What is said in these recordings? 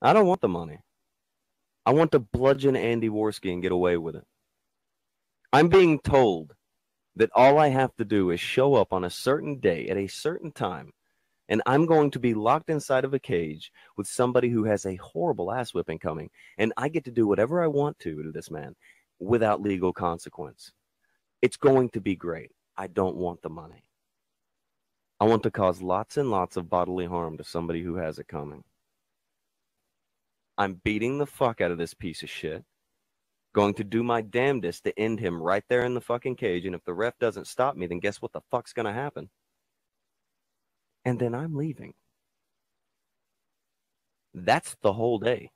I don't want the money. I want to bludgeon Andy Worski and get away with it. I'm being told that all I have to do is show up on a certain day at a certain time, and I'm going to be locked inside of a cage with somebody who has a horrible ass whipping coming, and I get to do whatever I want to this man without legal consequence. It's going to be great. I don't want the money. I want to cause lots and lots of bodily harm to somebody who has it coming. I'm beating the fuck out of this piece of shit. Going to do my damnedest to end him right there in the fucking cage. And if the ref doesn't stop me, then guess what the fuck's going to happen? And then I'm leaving. That's the whole day.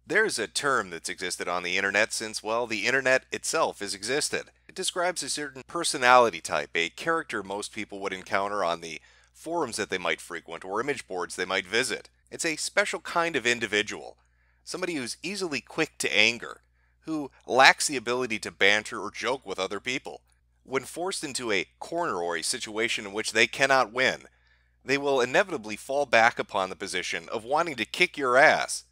There's a term that's existed on the internet since, well, the internet itself has existed. It describes a certain personality type, a character most people would encounter on the forums that they might frequent or image boards they might visit. It's a special kind of individual, somebody who's easily quick to anger, who lacks the ability to banter or joke with other people. When forced into a corner or a situation in which they cannot win, they will inevitably fall back upon the position of wanting to kick your ass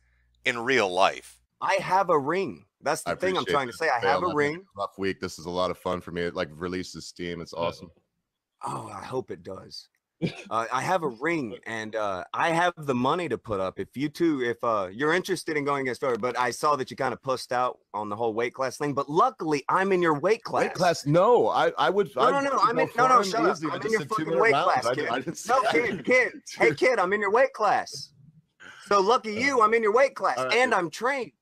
in real life. I have a ring. That's the thing I'm trying to say. I have a ring. Rough week. This is a lot of fun for me. It like releases steam. It's awesome. Oh, I hope it does. I have a ring, and I have the money to put up. If you two, if you're interested in going against her, but I saw that you kind of pussed out on the whole weight class thing. But luckily, I'm in your weight class. Weight class? No, I would. No, I'm in. No, shut up. I'm in your fucking weight class, kid. No, kid. Hey, kid, I'm in your weight class. So lucky you, I'm in your weight class, and I'm trained.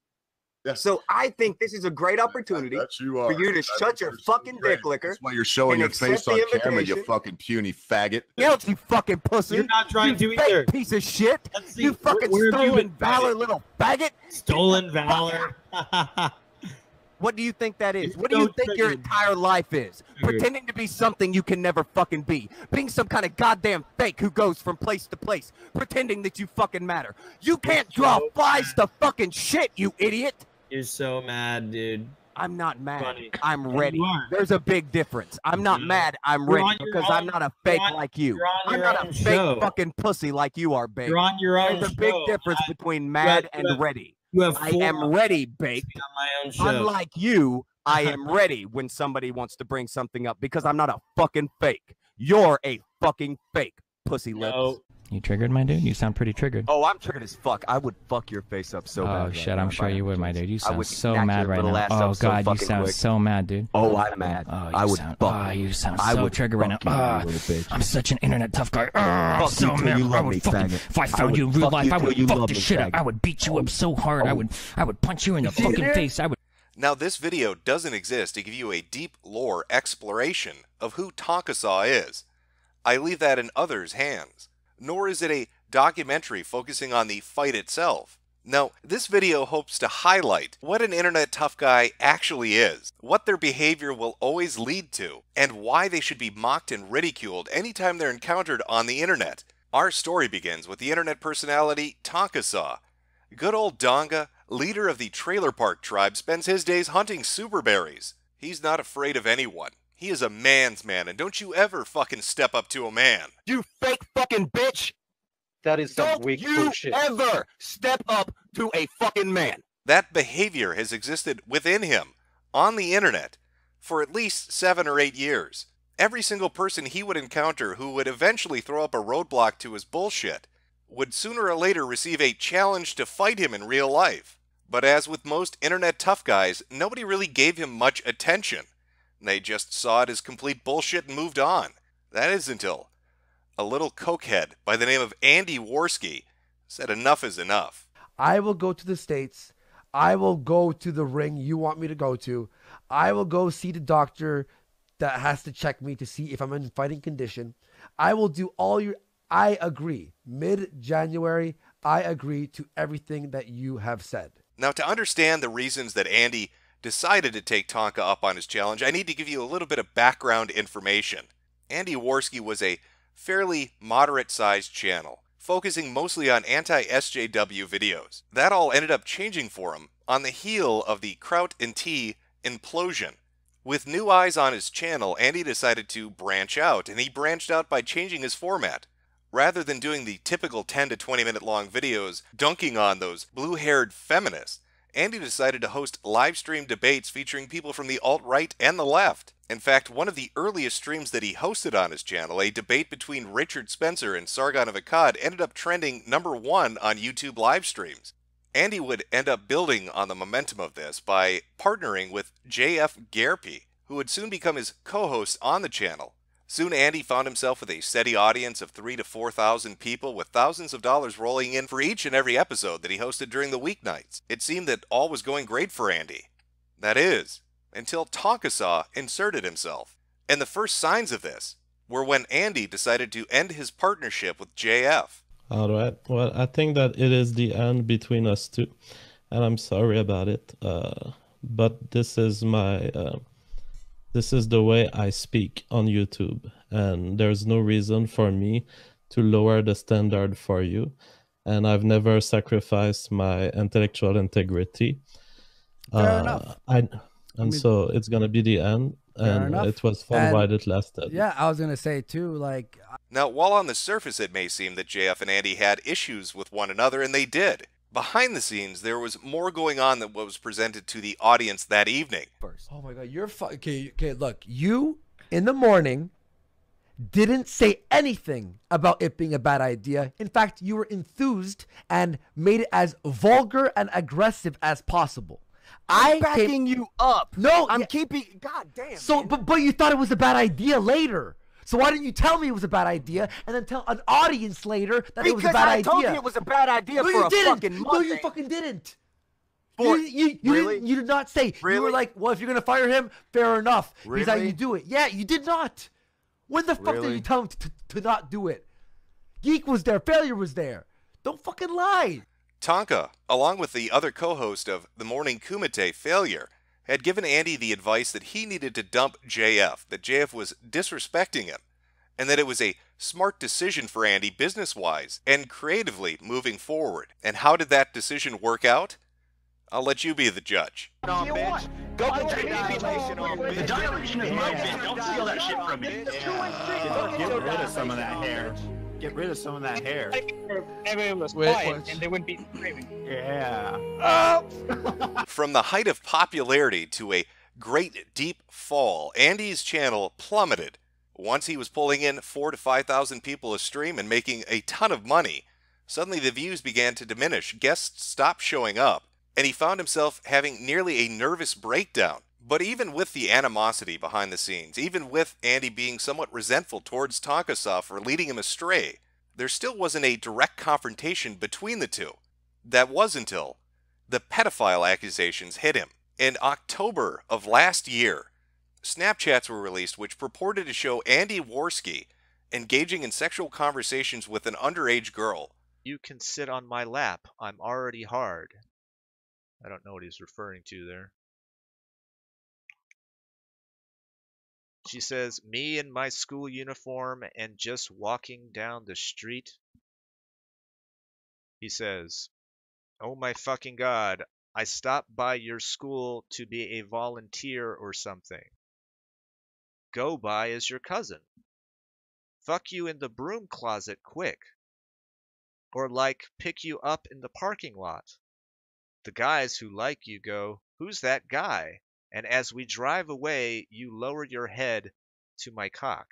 Yeah. So I think this is a great opportunity for you to shut your fucking dick licker. That's why you're showing your face on camera, you fucking puny faggot. Yells, you fucking pussy. You're not trying to either. Piece of shit. You fucking stolen valor, little faggot. Stolen valor. What do you think that is? What do you think your entire life is? Pretending to be something you can never fucking be. Being some kind of goddamn fake who goes from place to place. Pretending that you fucking matter. You can't draw flies to fucking shit, you idiot. You're so mad, dude. I'm not mad. Funny. I'm ready. There's a big difference. I'm not mad. I'm ready because I'm not a fake like you. I'm not a fake fucking pussy like you are, babe. You're on your own. There's a big difference between mad and ready. I am ready, baked. Unlike you, I am ready when somebody wants to bring something up because I'm not a fucking fake. You're a fucking fake, pussy lips. No. You triggered, my dude? You sound pretty triggered. Oh, I'm triggered as fuck. I would fuck your face up so bad. Oh, shit, I'm sure you would, my dude. You sound so snatch mad your right little now. ass Oh, up so God, you fucking sound quick. so mad, dude. Oh, I'm mad. I would fuck. Oh, you sound so triggered right now. I'm such an internet tough guy. I'm so mad. I would fucking, if I found you in real life, I would fuck the shit up. I would beat you up so hard. I would punch you in the fucking face. I would. Now, this video doesn't exist to give you a deep lore exploration of who Tonka is. I leave that in others' hands. Nor is it a documentary focusing on the fight itself. No, this video hopes to highlight what an internet tough guy actually is, what their behavior will always lead to, and why they should be mocked and ridiculed anytime they're encountered on the internet. Our story begins with the internet personality Tonka. Good old Donga, leader of the trailer park tribe, spends his days hunting super berries. He's not afraid of anyone. He is a man's man, and don't you ever fucking step up to a man. You fake fucking bitch! That is some weak bullshit. Don't you ever step up to a fucking man. That behavior has existed within him, on the internet, for at least 7 or 8 years. Every single person he would encounter who would eventually throw up a roadblock to his bullshit would sooner or later receive a challenge to fight him in real life. But as with most internet tough guys, nobody really gave him much attention. They just saw it as complete bullshit and moved on. That is until a little cokehead by the name of Andy Worski said enough is enough. I will go to the States. I will go to the ring you want me to go to. I will go see the doctor that has to check me to see if I'm in fighting condition. I will do all your... I agree. Mid-January, I agree to everything that you have said. Now, to understand the reasons that Andy decided to take Tonka up on his challenge, I need to give you a little bit of background information. Andy Worski was a fairly moderate-sized channel, focusing mostly on anti-SJW videos. That all ended up changing for him on the heel of the Kraut and Tea implosion. With new eyes on his channel, Andy decided to branch out, and he branched out by changing his format. Rather than doing the typical 10 to 20 minute long videos dunking on those blue-haired feminists, Andy decided to host live stream debates featuring people from the alt-right and the left. In fact, one of the earliest streams that he hosted on his channel, a debate between Richard Spencer and Sargon of Akkad, ended up trending #1 on YouTube live streams. Andy would end up building on the momentum of this by partnering with J.F. Garpy, who would soon become his co-host on the channel. Soon Andy found himself with a steady audience of 3,000 to 4,000 people, with thousands of dollars rolling in for each and every episode that he hosted during the weeknights. It seemed that all was going great for Andy. That is, until Tonka inserted himself. And the first signs of this were when Andy decided to end his partnership with JF. All right. Well, I think that it is the end between us two, and I'm sorry about it. But this is my... This is the way I speak on YouTube, and there's no reason for me to lower the standard for you, and I've never sacrificed my intellectual integrity. Fair enough. So it's gonna be the end, and it was fun while it lasted. Yeah, I was gonna say too, like... Now, while on the surface it may seem that JF and Andy had issues with one another, and they did, behind the scenes, there was more going on than what was presented to the audience that evening. Oh my God, you're okay. Look, you in the morning didn't say anything about it being a bad idea. In fact, you were enthused and made it as vulgar and aggressive as possible. I'm backing you up. No, I'm keeping. God damn. So, but you thought it was a bad idea later. So why didn't you tell me it was a bad idea and then tell an audience later that it was a bad idea? Because I told you it was a bad idea for a fucking month. No, you fucking didn't. Boy, you really? You did not say. Really? You were like, well, if you're going to fire him, fair enough. Really? Here's how you do it. Yeah, you did not. When the fuck did you tell him to not do it? Geek was there. Failure was there. Don't fucking lie. Tonka, along with the other co-host of The Morning Kumite, Failure, had given Andy the advice that he needed to dump JF, that JF was disrespecting him, and that it was a smart decision for Andy business-wise and creatively moving forward. And how did that decision work out? I'll let you be the judge. Go put your dilation on, bitch. The dilation is my bitch. Don't steal that shit from me. Get rid of some of that hair. Get rid of some of that hair. Everyone was quiet and they wouldn't be screaming. Yeah. From the height of popularity to a great deep fall, Andy's channel plummeted. Once he was pulling in 4,000 to 5,000 people a stream and making a ton of money, suddenly the views began to diminish, guests stopped showing up, and he found himself having nearly a nervous breakdown. But even with the animosity behind the scenes, even with Andy being somewhat resentful towards Tonka for leading him astray, there still wasn't a direct confrontation between the two. That was until the pedophile accusations hit him. In October of last year, Snapchats were released which purported to show Andy Worski engaging in sexual conversations with an underage girl. You can sit on my lap. I'm already hard. I don't know what he's referring to there. She says, me in my school uniform and just walking down the street. He says, oh my fucking God, I stopped by your school to be a volunteer or something. Go by as your cousin. Fuck you in the broom closet quick. Or like pick you up in the parking lot. The guys who like you go, who's that guy? And as we drive away, you lower your head to my cock.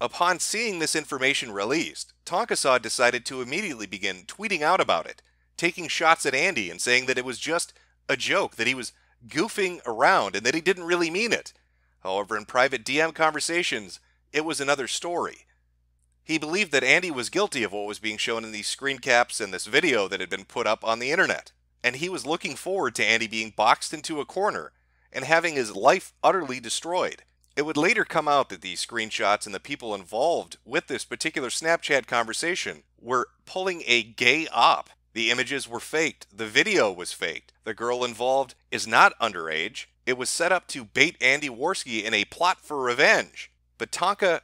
Upon seeing this information released, Tonka decided to immediately begin tweeting out about it, taking shots at Andy and saying that it was just a joke, that he was goofing around and that he didn't really mean it. However, in private DM conversations, it was another story. He believed that Andy was guilty of what was being shown in these screen caps and this video that had been put up on the internet, and he was looking forward to Andy being boxed into a corner and having his life utterly destroyed. It would later come out that these screenshots and the people involved with this particular Snapchat conversation were pulling a gay op. The images were faked. The video was faked. The girl involved is not underage. It was set up to bait Andy Worski in a plot for revenge. But Tonka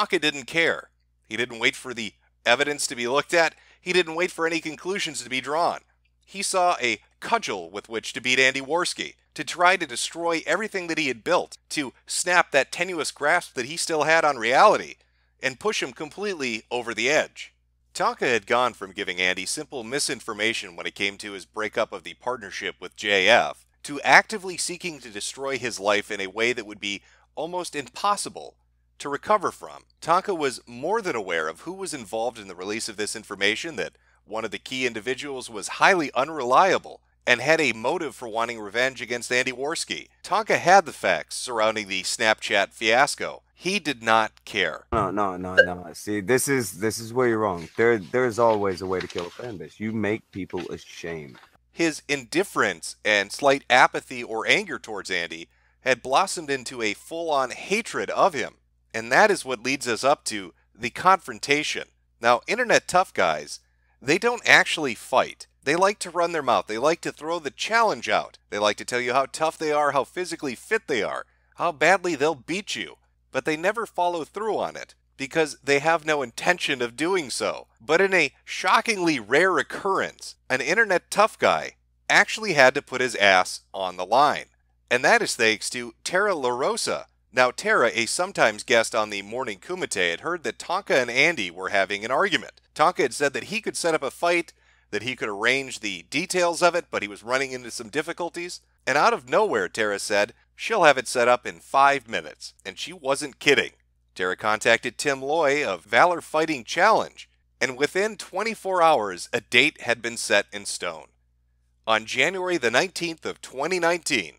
didn't care. He didn't wait for the evidence to be looked at. He didn't wait for any conclusions to be drawn. He saw a cudgel with which to beat Andy Worski, to try to destroy everything that he had built, to snap that tenuous grasp that he still had on reality. and push him completely over the edge. Tonka had gone from giving Andy simple misinformation when it came to his breakup of the partnership with JF to actively seeking to destroy his life in a way that would be almost impossible to recover from. Tonka was more than aware of who was involved in the release of this information, that one of the key individuals was highly unreliable and had a motive for wanting revenge against Andy Worski. Tonka had the facts surrounding the Snapchat fiasco. He did not care. No. See, this is where you're wrong. There's always a way to kill a fan base. You make people ashamed. His indifference and slight apathy or anger towards Andy had blossomed into a full-on hatred of him. And that is what leads us up to the confrontation. Now, internet tough guys, they don't actually fight. They like to run their mouth. They like to throw the challenge out. They like to tell you how tough they are, how physically fit they are, how badly they'll beat you. But they never follow through on it because they have no intention of doing so. But in a shockingly rare occurrence, an internet tough guy actually had to put his ass on the line. And that is thanks to Tara LaRosa. Now, Tara, a sometimes guest on the Morning Kumite, had heard that Tonka and Andy were having an argument. Tonka had said that he could set up a fight, that he could arrange the details of it, but he was running into some difficulties. And out of nowhere, Tara said, she'll have it set up in 5 minutes. And she wasn't kidding. Tara contacted Tim Loy of Valor Fighting Challenge, and within 24 hours, a date had been set in stone. On January the 19th of 2019,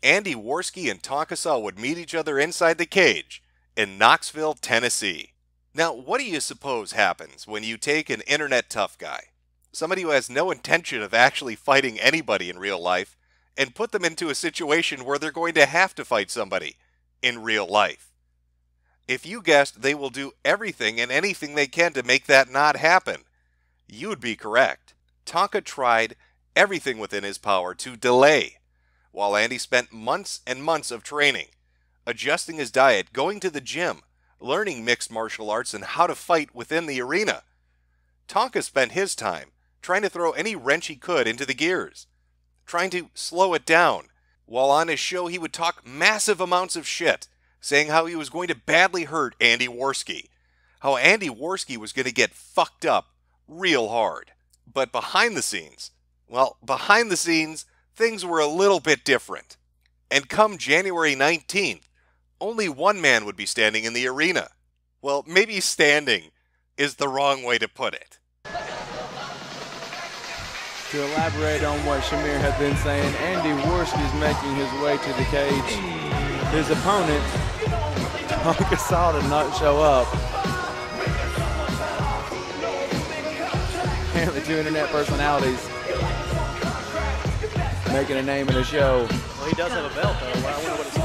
Andy Worski and Tonka would meet each other inside the cage in Knoxville, Tennessee. Now, what do you suppose happens when you take an internet tough guy, somebody who has no intention of actually fighting anybody in real life, and put them into a situation where they're going to have to fight somebody in real life? If you guessed they will do everything and anything they can to make that not happen, you would be correct. Tonka tried everything within his power to delay, while Andy spent months and months of training, adjusting his diet, going to the gym, learning mixed martial arts and how to fight within the arena. Tonka spent his time trying to throw any wrench he could into the gears, trying to slow it down. While on his show, he would talk massive amounts of shit, saying how he was going to badly hurt Andy Worski, how Andy Worski was going to get fucked up real hard. But behind the scenes, things were a little bit different. And come January 19th, only one man would be standing in the arena. Well, maybe standing is the wrong way to put it. To elaborate on what Shamir had been saying, Andy Worski is making his way to the cage. His opponent, Tonka, did not show up. Apparently 2 internet personalities making a name in the show. Well, he does have a belt, though. I wonder what it's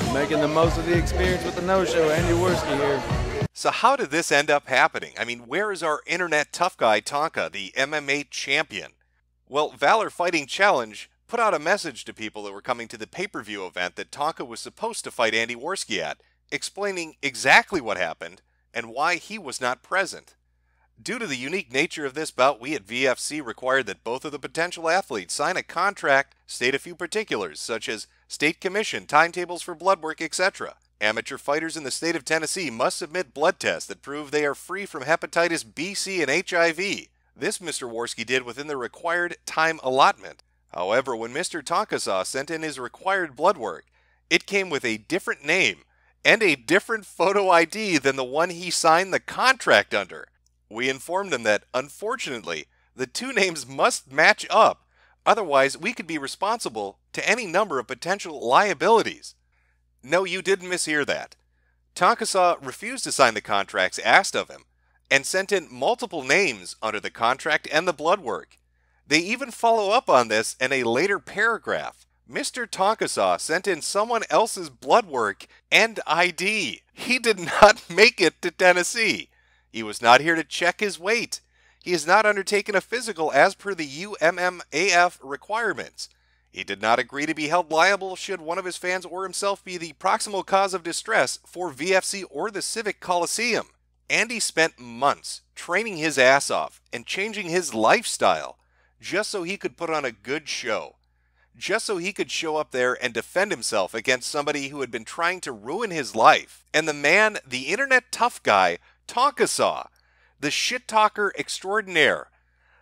for. Making the most of the experience with the no-show, Andy Worski here. So how did this end up happening? I mean, where is our internet tough guy, Tonka, the MMA champion? Well, Valor Fighting Challenge put out a message to people that were coming to the pay-per-view event that Tonka was supposed to fight Andy Worski at, explaining exactly what happened and why he was not present. Due to the unique nature of this bout, we at VFC required that both of the potential athletes sign a contract, state a few particulars, such as state commission, timetables for blood work, etc. Amateur fighters in the state of Tennessee must submit blood tests that prove they are free from hepatitis B, C, and HIV. This Mr. Worski did within the required time allotment. However, when Mr. Tonka sent in his required blood work, it came with a different name and a different photo ID than the one he signed the contract under. We informed him that, unfortunately, the 2 names must match up, otherwise we could be responsible to any number of potential liabilities. No, you didn't mishear that. Tonka refused to sign the contracts asked of him, and sent in multiple names under the contract and the blood work. They even follow up on this in a later paragraph. Mr. Tonka sent in someone else's blood work and ID. He did not make it to Tennessee. He was not here to check his weight. He has not undertaken a physical as per the UMMAF requirements. He did not agree to be held liable should one of his fans or himself be the proximal cause of distress for VFC or the Civic Coliseum. Andy spent months training his ass off and changing his lifestyle just so he could put on a good show, just so he could show up there and defend himself against somebody who had been trying to ruin his life. And the man, the internet tough guy, Tonka, the shit talker extraordinaire,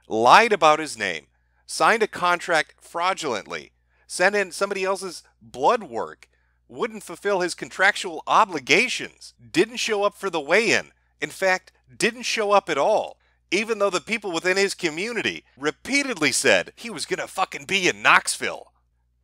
lied about his name, signed a contract fraudulently, sent in somebody else's blood work, wouldn't fulfill his contractual obligations, didn't show up for the weigh-in, in fact, didn't show up at all, even though the people within his community repeatedly said he was gonna fucking be in Knoxville.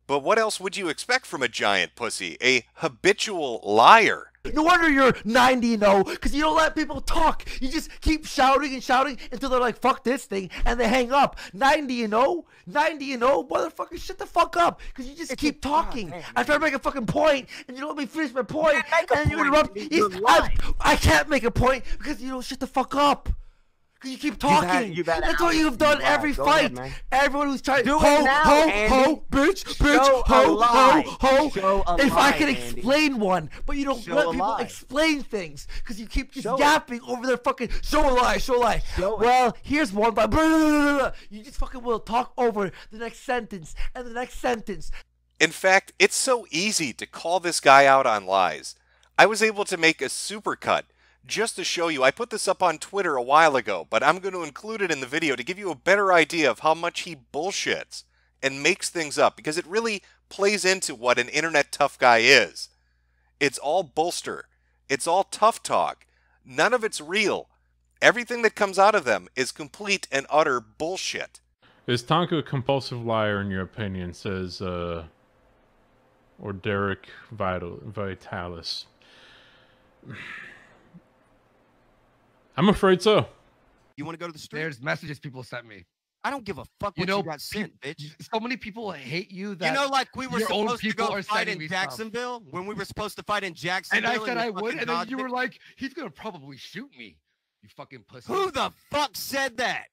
But what else would you expect from a giant pussy? A habitual liar. No wonder you're 90-0, because you don't let people talk. You just keep shouting and shouting until they're like, fuck this thing, and they hang up. 90-0, motherfucker, shut the fuck up, because you just keep talking. I try to make a fucking point, and you don't let me finish my point, and then you interrupt. I can't make a point, because you don't shut the fuck up. You keep talking. That's what you've done every fight. Everyone who's trying to bitch, if I can explain one, but you don't let people explain things because you keep just yapping over their fucking show a lie. Well, here's one, but you just fucking will talk over the next sentence and the next sentence. In fact, it's so easy to call this guy out on lies. I was able to make a supercut just to show you. I put this up on Twitter a while ago, but I'm going to include it in the video to give you a better idea of how much he bullshits and makes things up, because it really plays into what an internet tough guy is. It's all bolster. It's all tough talk. None of it's real. Everything that comes out of them is complete and utter bullshit. Is Tonka a compulsive liar in your opinion, says, or Derek Vitalis? I'm afraid so. You want to go to the street? There's messages people sent me. I don't give a fuck what you got sent, bitch. So many people hate you that like we were supposed to go fight in Jacksonville when we were supposed to fight in Jacksonville. And I said I would, and then you were like, he's gonna probably shoot me. You fucking pussy. Who the fuck said that?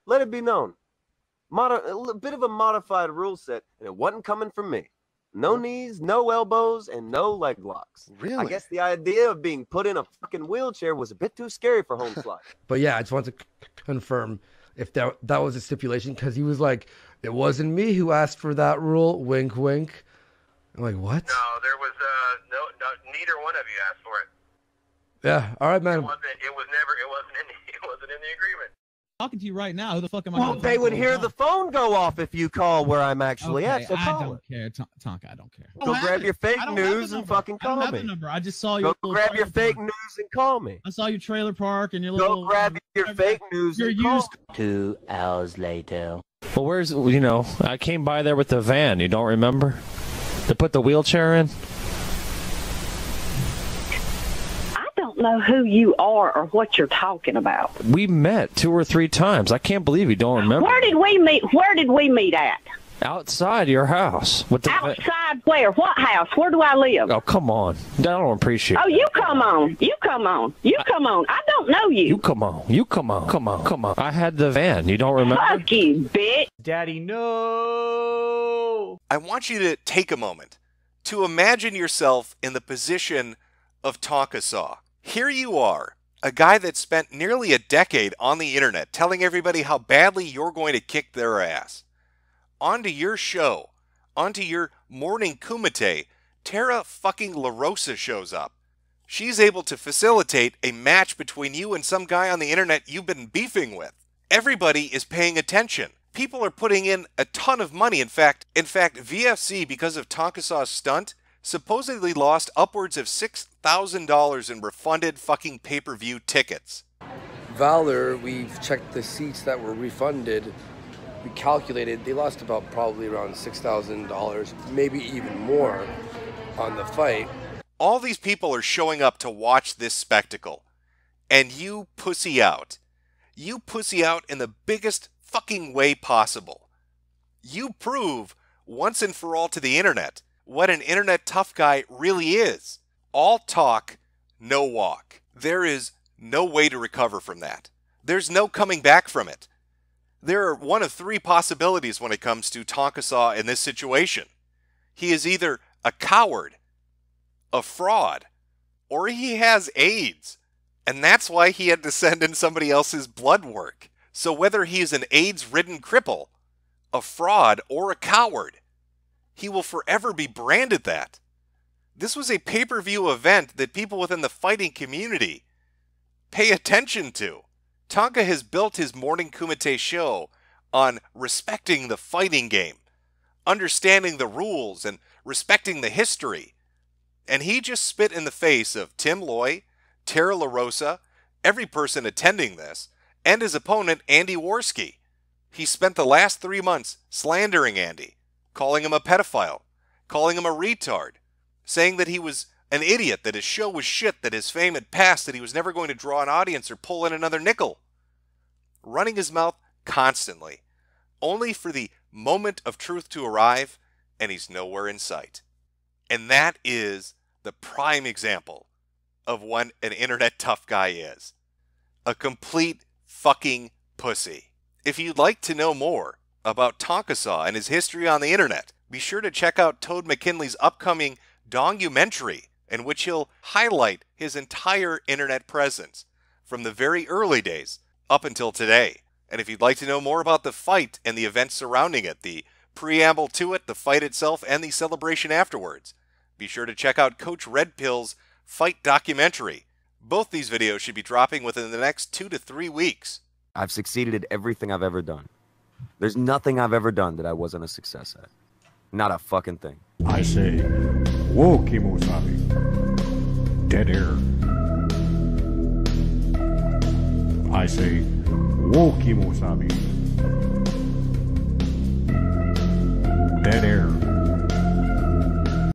Let it be known. A bit of a modified rule set, and it wasn't coming from me. No knees, no elbows, and no leg locks. Really? I guess the idea of being put in a fucking wheelchair was a bit too scary for Home Slide. But yeah, I just want to confirm if that was a stipulation, because he was like, it wasn't me who asked for that rule, wink, wink. I'm like, what? No, there was neither one of you asked for it. Yeah, all right, man. It wasn't in the agreement. Talking to you right now. Who the fuck am I? Well, they would hear the phone go off if you call where I'm actually at. So I call don't care, Tonka. I don't care. Go grab your fake news and fucking call me. I don't have the number. I just saw you. Go grab your fake news and call me. I saw your trailer park and your little. Go grab your fake news and call me. 2 hours later. Well, where's, I came by there with the van. You don't remember? To put the wheelchair in? Know who you are or what you're talking about. We met 2 or 3 times. I can't believe you don't remember. Where did we meet at? Outside your house. With the outside where? What house? Where do I live? Oh, come on. I don't appreciate it. Oh, you come on. I don't know you. You come on. I had the van. You don't remember? Fuck you, bitch. Daddy, no. I want you to take a moment to imagine yourself in the position of Tonka. Here you are, a guy that spent nearly a decade on the internet telling everybody how badly you're going to kick their ass. Onto your show, onto your morning kumite, Tara fucking LaRosa shows up. She's able to facilitate a match between you and some guy on the internet you've been beefing with. Everybody is paying attention. People are putting in a ton of money. In fact, VFC, because of Tonka's stunt, supposedly lost upwards of $6,000 in refunded fucking pay-per-view tickets. Valor, we've checked the seats that were refunded. We calculated they lost about probably around $6,000, maybe even more on the fight. All these people are showing up to watch this spectacle, and you pussy out. You pussy out in the biggest fucking way possible. You prove once and for all to the internet what an internet tough guy really is. All talk, no walk. There is no way to recover from that. There's no coming back from it. There are one of 3 possibilities when it comes to Tonka in this situation. He is either a coward, a fraud, or he has AIDS. And that's why he had to send in somebody else's blood work. So whether he is an AIDS-ridden cripple, a fraud, or a coward, he will forever be branded that. This was a pay-per-view event that people within the fighting community pay attention to. Tonka has built his Morning Kumite show on respecting the fighting game, understanding the rules, and respecting the history. And he just spit in the face of Tim Loy, Tara LaRosa, every person attending this, and his opponent, Andy Worski. He spent the last 3 months slandering Andy, calling him a pedophile, calling him a retard, saying that he was an idiot, that his show was shit, that his fame had passed, that he was never going to draw an audience or pull in another nickel. Running his mouth constantly, only for the moment of truth to arrive, and he's nowhere in sight. And that is the prime example of what an internet tough guy is. A complete fucking pussy. If you'd like to know more about Tonka Saw and his history on the internet, be sure to check out Toad McKinley's upcoming documentary, in which he'll highlight his entire internet presence from the very early days up until today. And if you'd like to know more about the fight and the events surrounding it, the preamble to it, the fight itself, and the celebration afterwards, be sure to check out Coach Red Pill's fight documentary. Both these videos should be dropping within the next 2 to 3 weeks. I've succeeded at everything I've ever done. There's nothing I've ever done that I wasn't a success at. Not a fucking thing. I say, whoa, Kimosabi. Dead air. I say, whoa, Kimosabi.